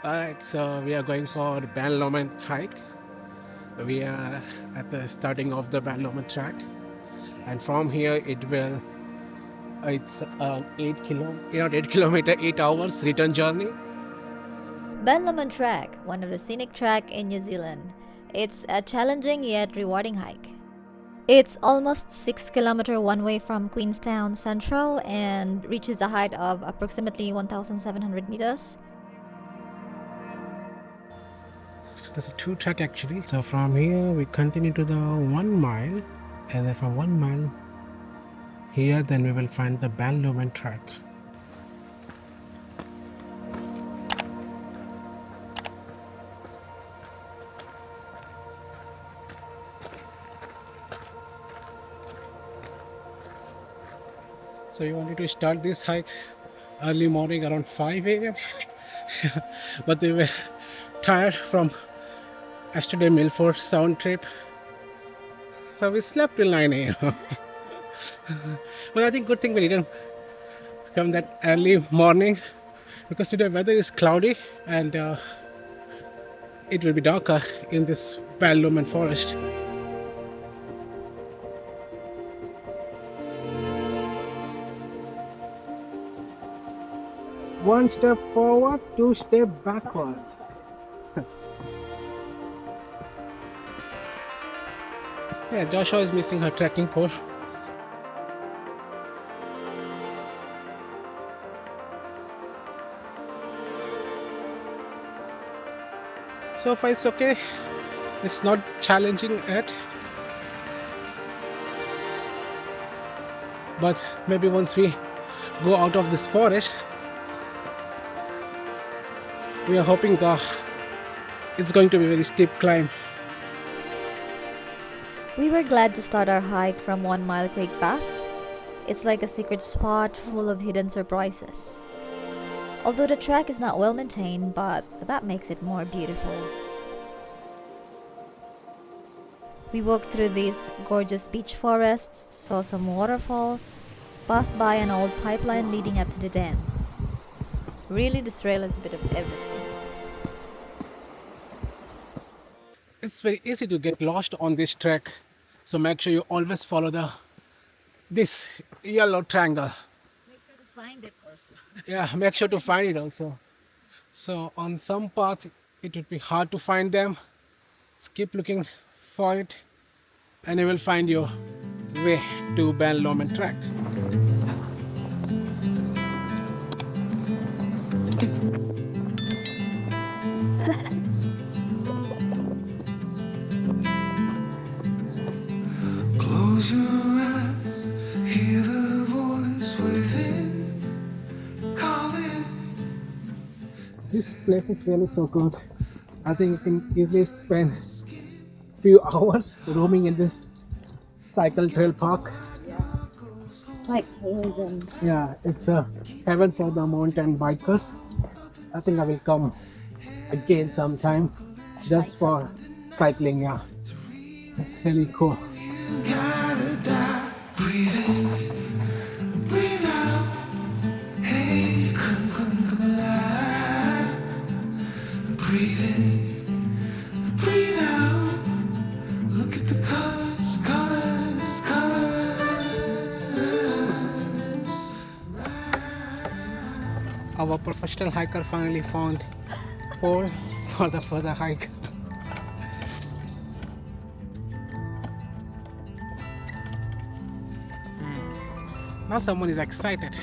Alright, so we are going for the Ben Lomond hike. We are at the starting of the Ben Lomond Track, and from here it's 8 kilometer, 8 hours return journey. Ben Lomond Track, one of the scenic track in New Zealand. It's a challenging yet rewarding hike. It's almost 6 kilometer one way from Queenstown Central and reaches a height of approximately 1,700 meters. So there's a two track actually. So from here we continue to the 1 mile, and then from 1 mile here, then we will find the Ben Lomond Track. So we wanted to start this hike early morning around 5 a.m. but we were tired from yesterday Milford Sound trip, so we slept till 9 a.m. But I think good thing we didn't come that early morning, because today weather is cloudy and it will be darker in this Ben Lomond forest. One step forward, two step backward. Yeah, Joshua is missing her trekking pole. So far it's okay. It's not challenging yet. But maybe once we go out of this forest, we are hoping that it's going to be a very steep climb. We were glad to start our hike from 1 Mile Creek Path. It's like a secret spot full of hidden surprises. Although the track is not well maintained, but that makes it more beautiful. We walked through these gorgeous beech forests, saw some waterfalls, passed by an old pipeline leading up to the dam. Really, this trail is a bit of everything. It's very easy to get lost on this trek, so make sure you always follow this yellow triangle. Make sure to find it also. Yeah, make sure to find it also. So on some path it would be hard to find them. Just keep looking for it, and you will find your way to Ben Lomond Track. Close your eyes, hear the voice within calling. This place is really so good. I think you can easily spend few hours roaming in this cycle trail park. Like haven. Yeah, it's a heaven for the mountain bikers. I think I will come again sometime just for cycling. Yeah, it's really cool. Gotta die. Breathe in, breathe out. Hey, come alive. Breathe in, breathe out. Look at the colors, colors, colors. Our professional hiker finally found pole for the further hike. Now someone is excited.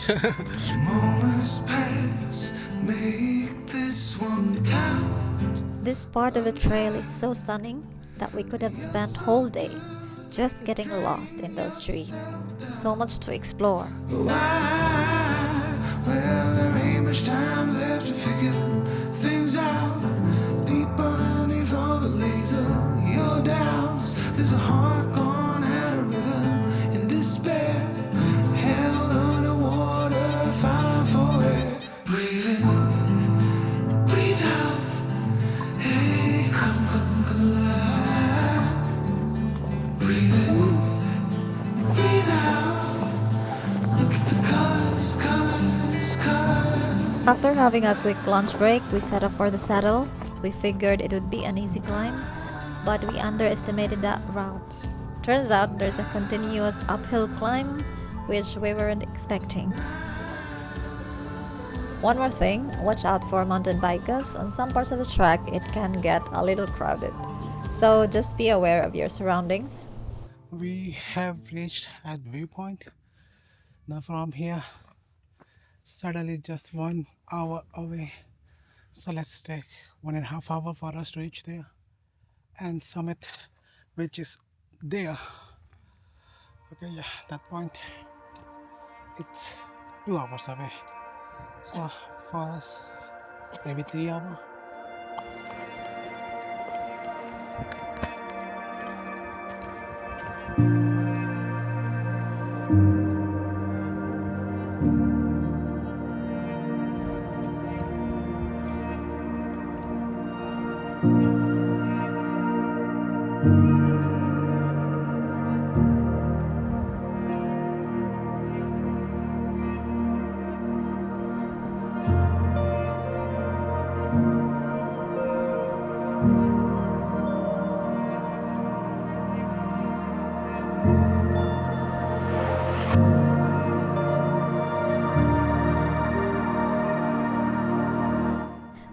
Moments pass, make this one count. This part of the trail is so stunning that we could have spent whole day just getting lost in those trees. So much to explore. Why? Well, there ain't much time left to figure things out. Deep underneath all the laser, your doubts. There's a heart gone out of rhythm in despair. Held underwater, fighting for air. Breathe in, breathe out. Hey, come alive. Breathe in, breathe out. Look at the colors, colors, colors. After having a quick lunch break, we set off for the saddle. We figured it would be an easy climb, but we underestimated that route. Turns out there's a continuous uphill climb, which we weren't expecting. One more thing, watch out for mountain bikers. On some parts of the track, it can get a little crowded. So just be aware of your surroundings. We have reached at viewpoint. Now from here, suddenly just 1 hour away. So let's take 1.5 hours for us to reach there. And summit, which is there. Okay, yeah, that point. It's 2 hours away. So for us, maybe 3 hours.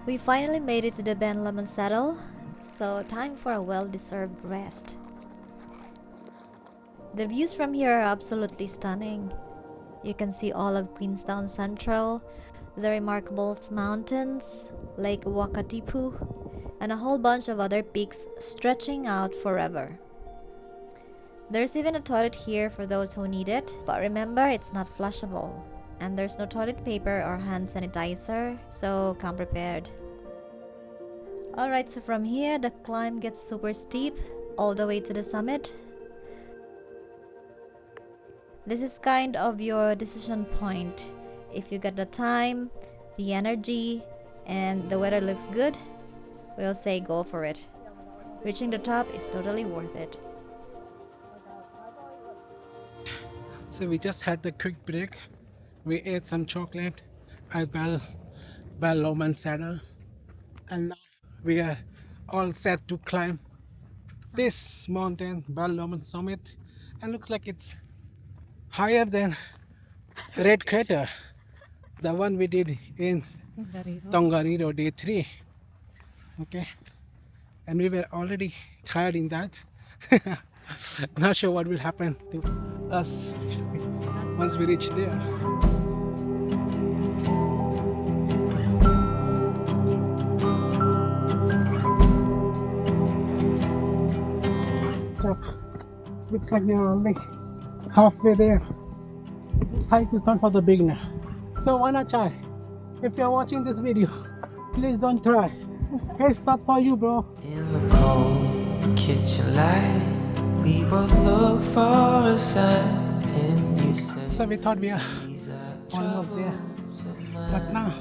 We finally made it to the Ben Lomond saddle, so time for a well-deserved rest. The views from here are absolutely stunning. You can see all of Queenstown Central, the remarkable mountains, Lake Wakatipu, and a whole bunch of other peaks stretching out forever. There's even a toilet here for those who need it, but remember it's not flushable. And there's no toilet paper or hand sanitizer, so come prepared. Alright, so from here the climb gets super steep all the way to the summit. This is kind of your decision point. If you got the time, the energy, and the weather looks good, we'll say go for it. Reaching the top is totally worth it. So we just had the quick break. We ate some chocolate at Ben Lomond saddle, and now we are all set to climb this mountain, Ben Lomond Summit, and looks like it's higher than Red Crater, the one we did in Tongariro day 3. Okay, and we were already tired in that. Not sure what will happen to us once we reach there. So, looks like we are only halfway there. This hike is not for the beginner, so why not try? If you're watching this video, please don't try. It's not for you, bro. In the cold kitchen light, we both look for a sign, and you said So we thought we are these are almost there, troubles of mine. but now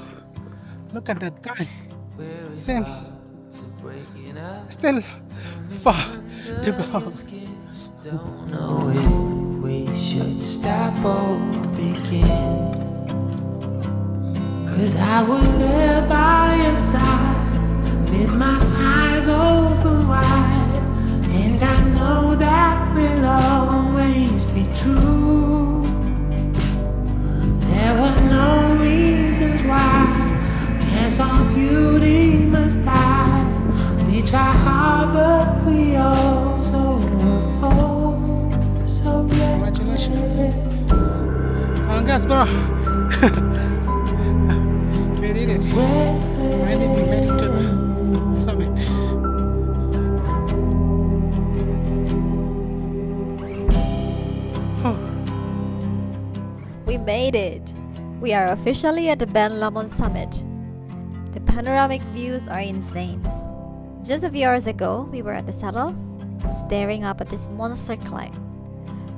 look at that guy. We're Same, about to breaking up. still far to go. Don't know if we should stop or begin. 'Cause I was there by your side, with my eyes open wide, and I know that will always be true. There were no reasons why. Guess all beauty must die. We try hard, but we also know so Congratulations. Congrats, bro. We did it. Finally, we made it to the summit. Oh, We made it! We are officially at the Ben Lomond Summit. The panoramic views are insane. Just a few hours ago, we were at the saddle, staring up at this monster climb,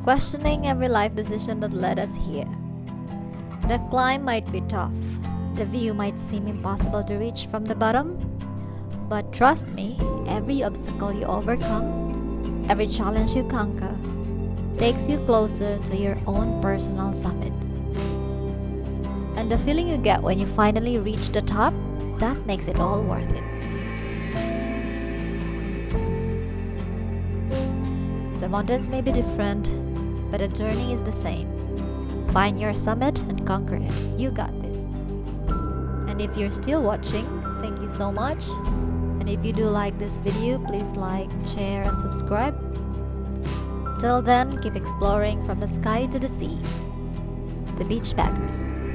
questioning every life decision that led us here. The climb might be tough, the view might seem impossible to reach from the bottom, but trust me, every obstacle you overcome, every challenge you conquer, takes you closer to your own personal summit. And the feeling you get when you finally reach the top, that makes it all worth it. The mountains may be different, but the journey is the same. Find your summit and conquer it. You got this. And if you're still watching, thank you so much. And if you do like this video, please like, share, and subscribe. Till then, keep exploring from the sky to the sea. The Beachpackers.